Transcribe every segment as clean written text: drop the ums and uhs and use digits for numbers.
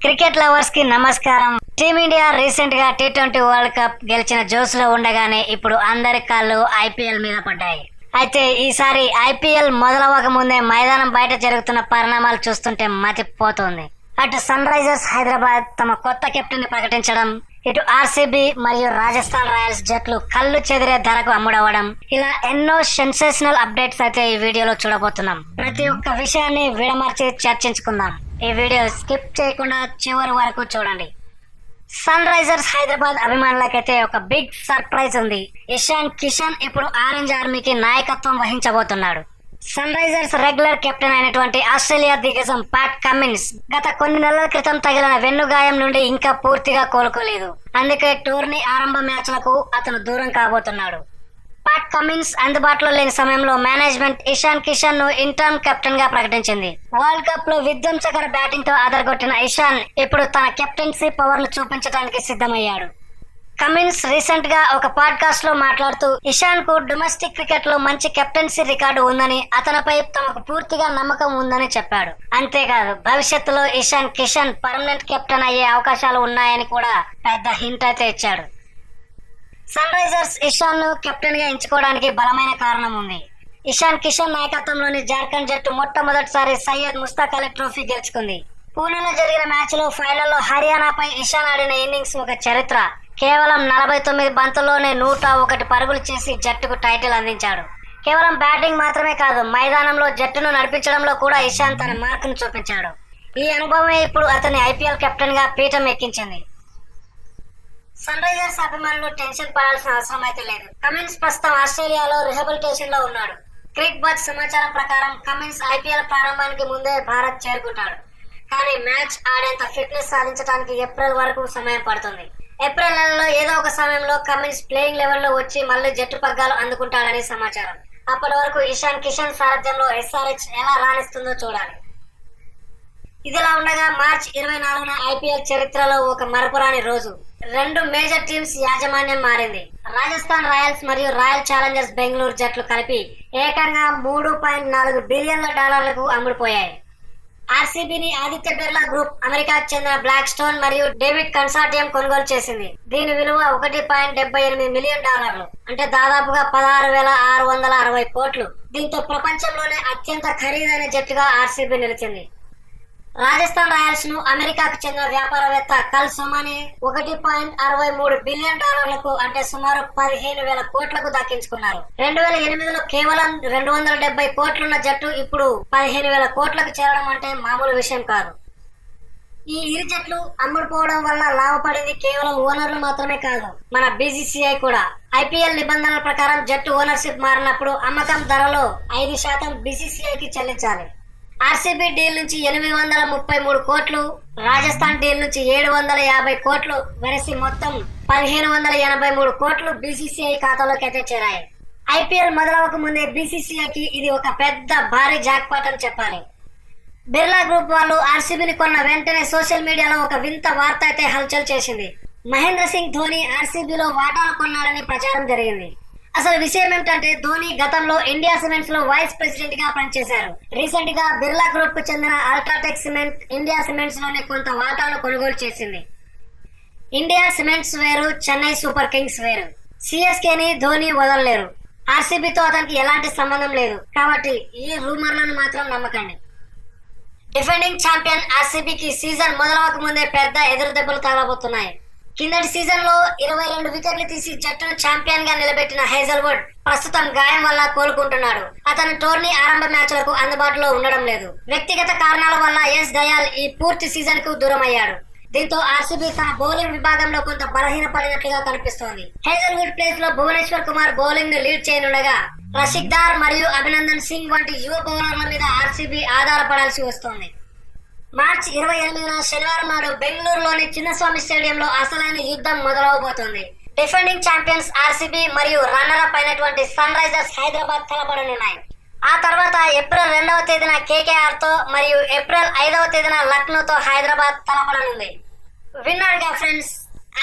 Cricket lovers కి నమస్కారం. Team India recent గా T20 వరల్డ్ కప్ గెలిచిన జోస్ లో ఉండగానే ఇప్పుడు అందరి కాళ్ళు IPL మీద పడ్డాయి. అయితే ఈసారి IPL మొదలవక ముందే మైదానం బయట జరుగుతున్న పరిణామాలు చూస్తుంటే మతిపోతుంది. అటు సన్ రైజర్స్ హైదరాబాద్ తమ కొత్త కెప్టెన్ ని ప్రకటించడం, ఇటు RCB మరియు రాజస్థాన్ రాయల్స్ జట్లు కళ్ళు చెదిరే ధరకు అమ్ముడవడం, ఇలా ఎన్నో సెన్సేషనల్ అప్డేట్స్ అయితే ఈ వీడియోలో చూడబోతున్నాం. ప్రతి ఒక్క విషయాన్ని విడమర్చి చర్చించుకుందాం. ఈ వీడియో స్కిప్ చేయకుండా చివరి వరకు చూడండి. సన్ రైజర్స్ హైదరాబాద్ అభిమానులకైతే ఒక బిగ్ సర్ప్రైజ్ ఉంది. ఇషాన్ కిషన్ ఇప్పుడు ఆరెంజ్ ఆర్మీకి నాయకత్వం వహించబోతున్నాడు. సన్ రైజర్స్ రెగ్యులర్ కెప్టెన్ అయినటువంటి ఆస్ట్రేలియా దిగ్గజం ప్యాట్ కమిన్స్ గత కొన్ని నెలల క్రితం తగిలిన వెన్నుగాయం నుండి ఇంకా పూర్తిగా కోలుకోలేదు. అందుకే టోర్నీ ఆరంభ మ్యాచ్లకు అతను దూరం కాబోతున్నాడు. ప్యాట్ కమిన్స్ అందుబాటులో లేని సమయంలో మేనేజ్మెంట్ ఇషాన్ కిషన్ ను ఇంటర్మ్ కెప్టెన్ గా ప్రకటించింది. వరల్డ్ కప్ లో విధ్వంసకర బ్యాటింగ్ తో అదరగొట్టిన ఇషాన్ ఇప్పుడు తన కెప్టెన్సీ పవర్ ను చూపించడానికి సిద్ధమయ్యాడు. కమిన్స్ రీసెంట్ గా ఒక పాడ్కాస్ట్ లో మాట్లాడుతూ ఇషాన్ కు డొమెస్టిక్ క్రికెట్ లో మంచి కెప్టెన్సీ రికార్డు ఉందని, అతనిపై తమకు పూర్తిగా నమ్మకం ఉందని చెప్పాడు. అంతేకాదు భవిష్యత్తులో ఇషాన్ కిషన్ పర్మనెంట్ కెప్టెన్ అయ్యే అవకాశాలు ఉన్నాయని కూడా పెద్ద హింట్ అయితే ఇచ్చాడు. సన్ రైజర్స్ ఇషాన్ ను కెప్టెన్ గా ఎంచుకోవడానికి బలమైన కారణం ఉంది. ఇషాన్ కిషన్ నాయకత్వంలోని జార్ఖండ్ జట్టు మొట్టమొదటిసారి సయ్యద్ ముస్తాక్ అలీ ట్రోఫీ గెలుచుకుంది. పూణేలో జరిగిన మ్యాచ్ లో ఫైనల్లో హర్యానాపై ఇషాన్ ఆడిన ఇన్నింగ్స్ ఒక చరిత్ర. కేవలం 49 బంతుల్లోనే 101 పరుగులు చేసి జట్టుకు టైటిల్ అందించాడు. కేవలం బ్యాటింగ్ మాత్రమే కాదు, మైదానంలో జట్టును నడిపించడంలో కూడా ఇషాన్ తన మార్కును చూపించాడు. ఈ అనుభవమే ఇప్పుడు అతన్ని IPL కెప్టెన్ గా పీఠం ఎక్కించింది. సన్ రైజర్స్ అభిమానులు టెన్షన్ పడాల్సిన అవసరం అయితే లేదు. కమిన్స్ ప్రస్తుతం ఆస్ట్రేలియాలో రిహాబిలిటేషన్ లో ఉన్నాడు. క్రిక్ బజ్ సమాచారం ప్రకారం కమిన్స్ IPL ప్రారంభానికి ముందే భారత్ చేరుకుంటాడు. కానీ మ్యాచ్ ఆడేంత ఫిట్నెస్ సాధించడానికి ఏప్రిల్ వరకు సమయం పడుతుంది. ఏప్రిల్ నెలలో ఏదో ఒక సమయంలో కమిన్స్ ప్లేయింగ్ లెవెల్ లో వచ్చి మళ్ళీ జట్టు పగ్గాలు అందుకుంటాడని సమాచారం. అప్పటి వరకు ఇషాన్ కిషన్ సారథ్యంలో SRH ఎలా రాణిస్తుందో చూడాలి. ఇదిలా ఉండగా మార్చి 24న IPL చరిత్రలో ఒక మరపురాని రోజు. 2 మేజర్ టీమ్స్ యాజమాన్యం మారింది. రాజస్థాన్ రాయల్స్ మరియు రాయల్ ఛాలెంజర్స్ బెంగళూరు జట్లు కలిపి ఏకంగా $3.4 బిలియన్లకు అమ్ముడుపోయాయి. RCBని ఆదిత్య బిర్లా గ్రూప్, అమెరికాకు చెందిన బ్లాక్ స్టోన్ మరియు డేవిడ్ కన్సార్టియం కొనుగోలు చేసింది. దీని విలువ $1.78 మిలియన్, అంటే దాదాపుగా 16,660 కోట్లు. దీంతో ప్రపంచంలోనే అత్యంత ఖరీదైన జట్టుగా RCB నిలిచింది. రాజస్థాన్ రాయల్స్ ను అమెరికాకు చెందిన వ్యాపారవేత్త కల్ సోమాని $1.63 బిలియన్, అంటే సుమారు 15,000 కోట్లకు దక్కించుకున్నారు. 2008లో కేవలం 270 కోట్లున్న జట్టు ఇప్పుడు 15,000 కోట్లకు చేరడం అంటే మామూలు విషయం కాదు. ఈ ఇరు జట్లు అమ్ముడుపోవడం వల్ల లాభపడింది కేవలం ఓనర్లు మాత్రమే కాదు, మన BCCI కూడా. IPL నిబంధనల ప్రకారం జట్టు ఓనర్షిప్ మారినప్పుడు అమ్మకం ధరలో 5% BCCIకి చెల్లించాలి. RCB డీల్ నుంచి 833 కోట్లు, రాజస్థాన్ డీల్ నుంచి 750 కోట్లు వెరసి మొత్తం 1,583 కోట్లు BCCI ఖాతాలోకి అయితే చేరాయి. IPL మొదలవక ముందే BCCIకి ఇది ఒక పెద్ద భారీ జాక్పాట్ అని చెప్పాలి. బిర్లా గ్రూప్ వాళ్ళు RCBని కొన్న వెంటనే సోషల్ మీడియాలో ఒక వింత వార్త అయితే హల్చల్ చేసింది. మహేంద్ర సింగ్ ధోని RCBలో వాటాలు కొన్నాడని ప్రచారం జరిగింది. అసలు విషయం ఏమిటంటే ధోని గతంలో ఇండియా సిమెంట్స్ లో వైస్ ప్రెసిడెంట్ గా పనిచేశారు. రీసెంట్ గా బిర్లా గ్రూప్ కు చెందిన అల్ట్రాటెక్ సిమెంట్ ఇండియా సిమెంట్స్ లోని కొంత వాటాను కొనుగోలు చేసింది. ఇండియా సిమెంట్స్ వేరు, చెన్నై సూపర్ కింగ్స్ వేరు. CSKని ధోని వదలలేరు. RCBతో అతనికి ఎలాంటి సంబంధం లేదు. కాబట్టి ఈ రూమర్లను మాత్రం నమ్మకండి. డిఫెండింగ్ ఛాంపియన్ RCBకి సీజన్ మొదలవక ముందే పెద్ద ఎదురు దెబ్బలు తగలబోతున్నాయి. కిందటి సీజన్ లో 22 వికెట్లు తీసి జట్టును ఛాంపియన్ గా నిలబెట్టిన హేజల్వుడ్ ప్రస్తుతం గాయం వల్ల కోలుకుంటున్నాడు. అతను టోర్నీ ఆరంభ మ్యాచ్లకు అందుబాటులో ఉండడం లేదు. వ్యక్తిగత కారణాల వల్ల ఎస్ దయాల్ ఈ పూర్తి సీజన్ కు దూరం అయ్యాడు. దీంతో RCB తన బౌలింగ్ విభాగంలో కొంత బలహీనపడినట్లుగా కనిపిస్తోంది. హేజల్వుడ్ ప్లేస్ లో భువనేశ్వర్ కుమార్ బౌలింగ్ ను లీడ్ చేయనుండగా రషీద్ దార్ మరియు అభినందన్ సింగ్ వంటి యువ బౌలర్ల మీద RCB ఆధారపడాల్సి వస్తోంది. మార్చి 28న శనివారం నాడు బెంగళూరులోని చిన్నస్వామి స్టేడియంలో అసలైన యుద్ధం మొదలవబోతోంది. డిఫెండింగ్ ఛాంపియన్స్ RCB మరియు రన్నర్ అప్ అయినటువంటి సన్ రైజర్స్ హైదరాబాద్ తలపడనున్నాయి. ఆ తర్వాత ఏప్రిల్ 2వ తేదీన KKR తో మరియు ఏప్రిల్ 5వ తేదీన లక్నోతో హైదరాబాద్ తలపడనుంది. విన్నారుగా ఫ్రెండ్స్,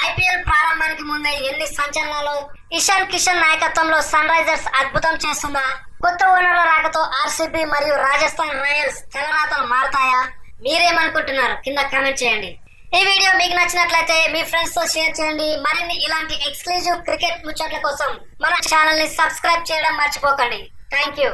IPL ప్రారంభానికి ముందే ఎన్ని సంచలనాలు. ఇషాన్ కిషన్ నాయకత్వంలో సన్ రైజర్స్ అద్భుతం చేస్తుందా? కొత్త ఓనర్ల రాకతో RCB మరియు రాజస్థాన్ రాయల్స్ తలరాతలు మారుతాయా? మీరేమనుకుంటున్నారు కింద కామెంట్ చేయండి. ఈ వీడియో మీకు నచ్చినట్లయితే మీ ఫ్రెండ్స్ తో షేర్ చేయండి. మరిన్ని ఇలాంటి ఎక్స్క్లూజివ్ క్రికెట్ ముచ్చట్ల కోసం మన ఛానల్ ని సబ్స్క్రైబ్ చేయడం మర్చిపోకండి. Thank you.